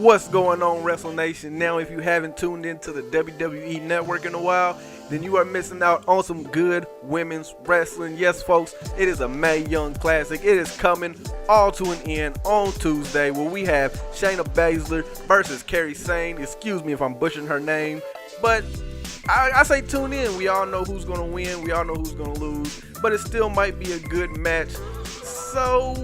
What's going on, Wrestle Nation? Now, if you haven't tuned into the WWE Network in a while, then you are missing out on some good women's wrestling. Yes, folks, it is a Mae Young Classic. It is coming all to an end on Tuesday, where we have Shayna Baszler versus Kairi Sane. Excuse me if I'm butchering her name, but I say tune in. We all know who's going to win. We all know who's going to lose, but it still might be a good match. So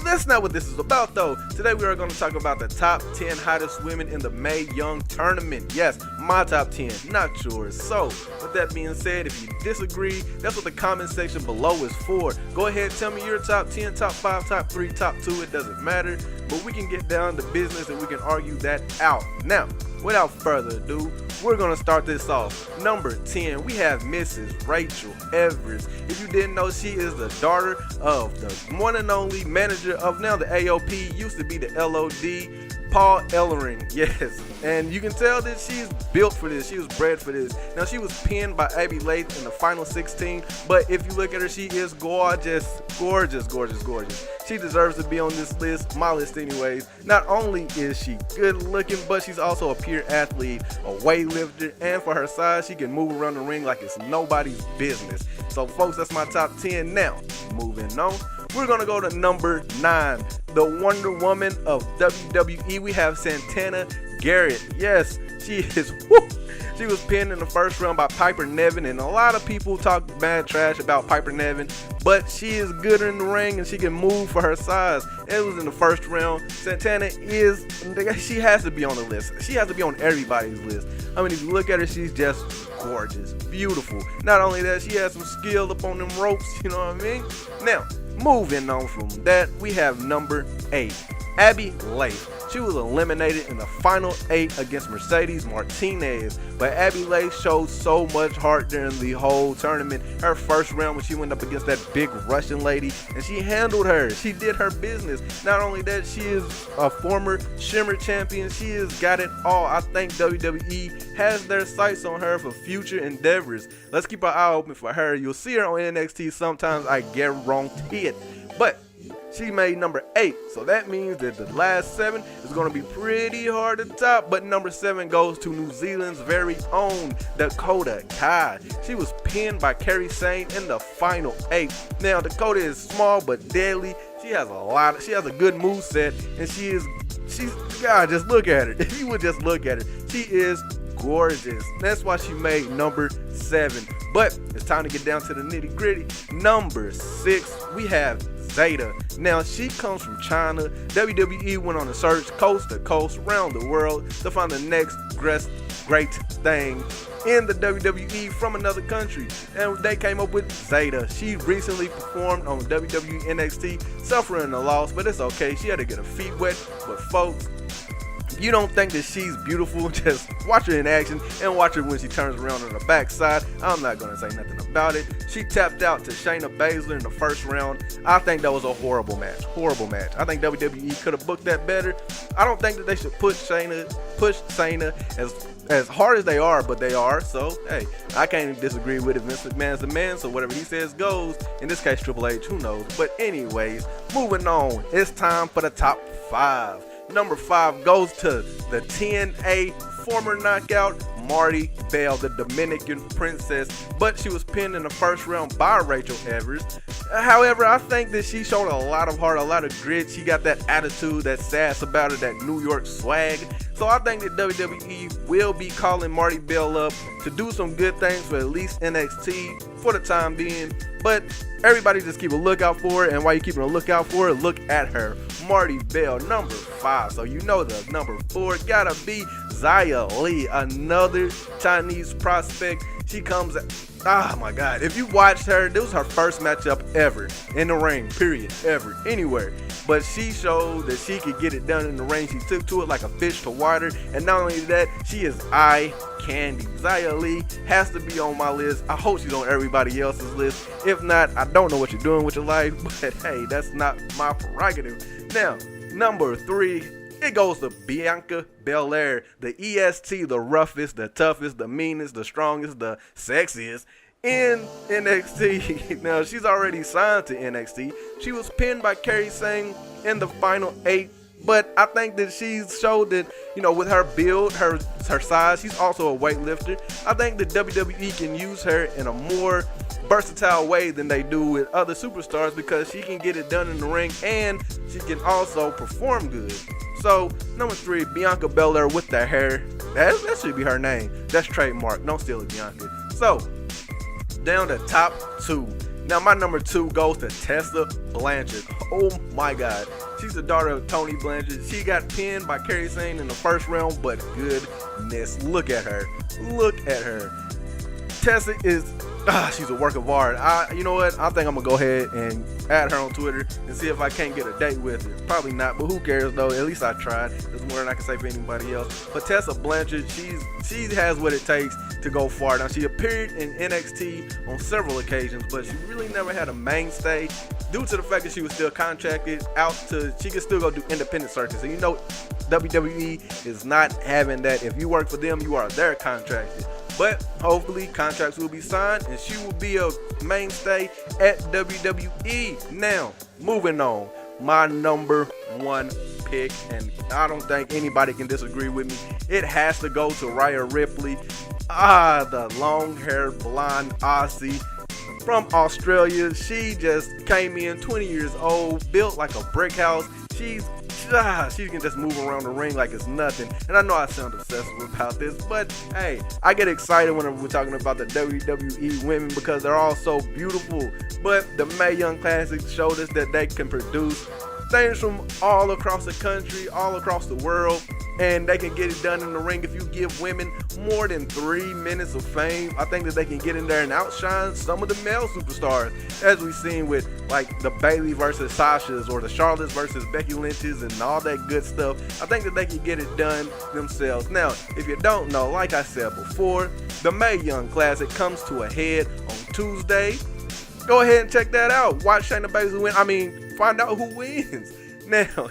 that's not what this is about, though. Today we are going to talk about the top 10 hottest women in the Mae Young tournament. Yes, my top 10, not yours. So with that being said, if you disagree, that's what the comment section below is for. Go ahead, tell me your top 10, top 5, top 3, top 2. It doesn't matter, but we can get down to business and we can argue that out. Now, without further ado, we're going to start this off. Number 10, we have Mrs. Rachel Everest. If you didn't know, she is the daughter of the one and only manager of now the AOP, used to be the LOD, Paul Ellering. Yes, and you can tell that she's built for this. She was bred for this. Now, she was pinned by Abby Lath in the final 16, but if you look at her, she is gorgeous, gorgeous, gorgeous, gorgeous. She deserves to be on this list, my list anyways. Not only is she good looking, but she's also a pure athlete, a weightlifter, and for her size, she can move around the ring like it's nobody's business. So folks, that's my top 10. Now, moving on, we're gonna go to number 9, the Wonder Woman of WWE. We have Santana Garrett. Yes, she is, woo, she was pinned in the first round by Piper Niven, and a lot of people talk bad trash about Piper Niven, but she is good in the ring and she can move for her size. It was in the first round. Santana is, she has to be on the list. She has to be on everybody's list. I mean, if you look at her, she's just gorgeous, beautiful. Not only that, she has some skill up on them ropes, you know what I mean? Now, moving on from that, we have number 8, Abby Lath. She was eliminated in the final 8 against Mercedes Martinez, but Abby Lath showed so much heart during the whole tournament. Her first round, when she went up against that big Russian lady, and she handled her. She did her business. Not only that, she is a former Shimmer champion. She has got it all. I think WWE has their sights on her for future endeavors. Let's keep our eye open for her. You'll see her on NXT sometimes, I guarantee it. But she made number 8, so that means that the last 7 is going to be pretty hard to top. But number 7 goes to New Zealand's very own Dakota Kai. She was pinned by Kairi Sane in the final 8. Now, Dakota is small but deadly. She has a good moveset, and God, just look at her. If you would just look at her, she is gorgeous. That's why she made number 7. But it's time to get down to the nitty gritty. Number 6, we have Ziya. Now, she comes from China. WWE went on a search coast to coast around the world to find the next great thing in the WWE from another country, and they came up with Ziya. She recently performed on WWE NXT, suffering a loss, but it's okay. She had to get her feet wet. But folks, you don't think that she's beautiful, just watch her in action and watch her when she turns around on the backside. I'm not going to say nothing about it. She tapped out to Shayna Baszler in the first round. I think that was a horrible match. Horrible match. I think WWE could have booked that better. I don't think that they should push Shayna as hard as they are, but they are. So, hey, I can't disagree with it. Vince McMahon's the man, so whatever he says goes. In this case, Triple H, who knows? But anyways, moving on. It's time for the top 5. Number 5 goes to the TNA former knockout Marty Bell, the Dominican princess, but she was pinned in the first round by Rachel Everest. However, I think that she showed a lot of heart, a lot of grit. She got that attitude, that sass about her, that New York swag. So I think that WWE will be calling Marty Bell up to do some good things for at least NXT for the time being. But everybody just keep a lookout for it, and while you're keeping a lookout for it, look at her. Marty Bell, number 5. So you know the number 4 gotta be Ziya Lee, another Chinese prospect. She comes, oh my God, if you watched her, this was her first matchup ever in the ring, period, ever, anywhere. But she showed that she could get it done in the ring. She took to it like a fish to water, and not only that, she is eye candy. Ziya Lee has to be on my list. I hope she's on everybody else's list. If not, I don't know what you're doing with your life, but hey, that's not my prerogative. Now, number 3, it goes to Bianca Belair, the EST, the roughest, the toughest, the meanest, the strongest, the sexiest in NXT. Now, she's already signed to NXT. She was pinned by Kairi Sane in the final 8 But I think that she's showed that, you know, with her build, her size, she's also a weightlifter. I think that WWE can use her in a more versatile way than they do with other superstars, because she can get it done in the ring and she can also perform good. So, number 3, Bianca Belair with the hair. That should be her name. That's trademark. Don't steal it, Bianca. So, down to top 2. Now, my number 2 goes to Tessa Blanchard. Oh my God. She's the daughter of Tony Blanchard. She got pinned by Kairi Sane in the first round, but goodness, look at her. Look at her. Tessa is, she's a work of art. You know what? I think I'm going to go ahead and add her on Twitter and see if I can't get a date with her. Probably not, but who cares though? At least I tried. There's more than I can say for anybody else. But Tessa Blanchard, she has what it takes to go far. Now, she appeared in NXT on several occasions, but she really never had a mainstay due to the fact that she was still contracted out to, she could still go do independent searches. And you know, WWE is not having that. If you work for them, you are their contracted. But hopefully contracts will be signed and she will be a mainstay at WWE. Now, moving on, my number 1 pick, and I don't think anybody can disagree with me. It has to go to Rhea Ripley. The long-haired blonde Aussie from Australia. She just came in 20 years old, built like a brick house. She can just move around the ring like it's nothing. And I know I sound obsessive about this, but hey, I get excited when we're talking about the WWE women because they're all so beautiful. But the Mae Young Classic showed us that they can produce things from all across the country, all across the world, and they can get it done in the ring. If you give women more than 3 minutes of fame, I think that they can get in there and outshine some of the male superstars, as we've seen with like the Bayley versus Sasha's or the Charlottes versus Becky Lynch's and all that good stuff. I think that they can get it done themselves. Now, if you don't know, like I said before, the Mae Young Classic comes to a head on Tuesday. Go ahead and check that out. Watch Shayna Baszler win. Find out who wins. Now,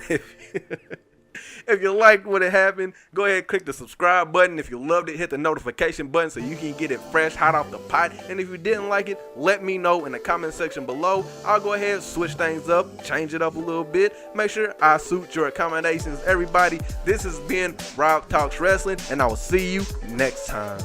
if you liked what happened, go ahead and click the subscribe button. If you loved it, hit the notification button so you can get it fresh, hot off the pot. And if you didn't like it, let me know in the comment section below. I'll go ahead and switch things up, change it up a little bit. Make sure I suit your accommodations, everybody. This has been Rob Talks Wrestling, and I will see you next time.